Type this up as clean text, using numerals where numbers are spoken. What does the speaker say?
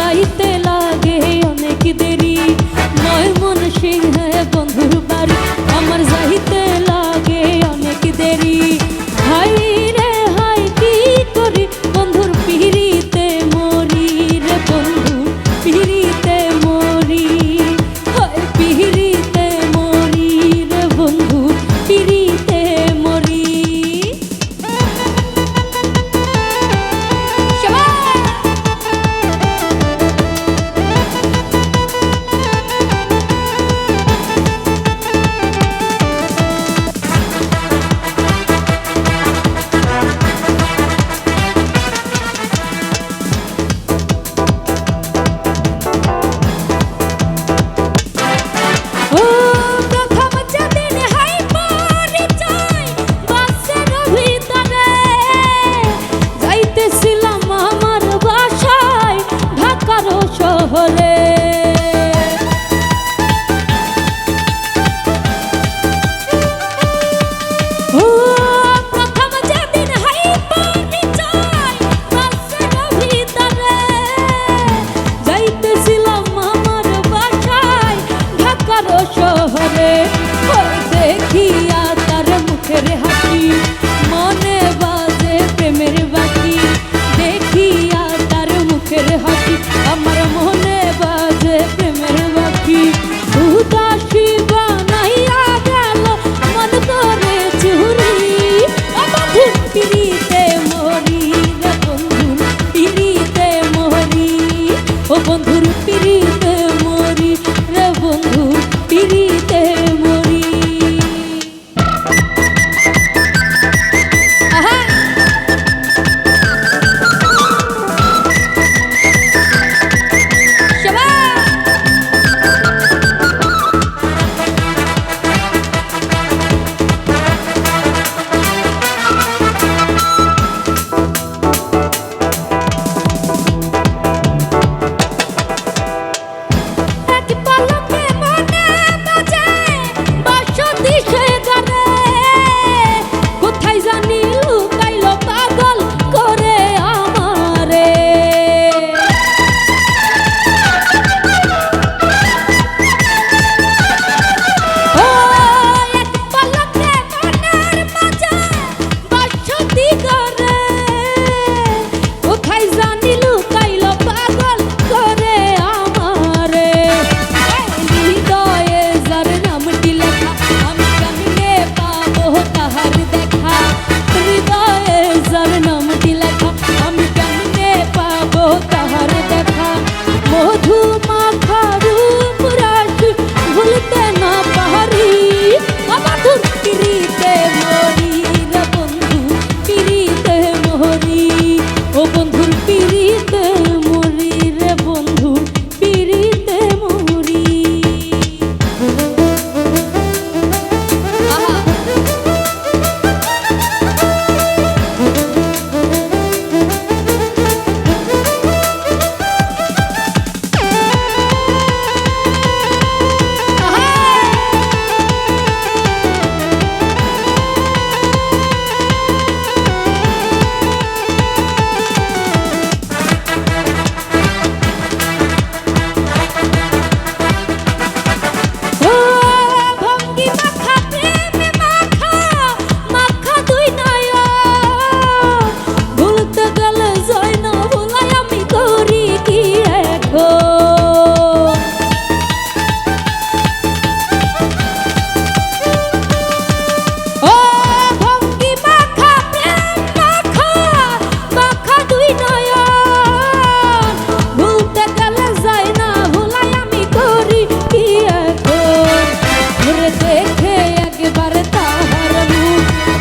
যাইতে লাগে অনেক দেরি, ময়মনসিংহ বন্ধুর বাড়ি আমার যাইতে লাগে অনেক দেরি। হাই রে হাই কি করি বন্ধুর পিড়িতে মরি রে, বন্ধুর পিড়িতে মরি, হাই পিড়িতে মরি রে, বন্ধুর পিড়িতে মরি। দেখিয়া তার মুখের হাসি মনে বাজে প্রেমের বাকি, দেখিয়া তার মুখের হাসি আমার মনে বাজে প্রেমের বাকি। উদাসী বানাইয়া গেল মন করে চুরি, বন্ধুর পিড়িতে মরি রে, বন্ধুর পিড়িতে মরি, ও বন্ধুর পিড়িতে মরি রে, বন্ধুর পিড়িতে মরি। দেখে একবার তাহার মুখ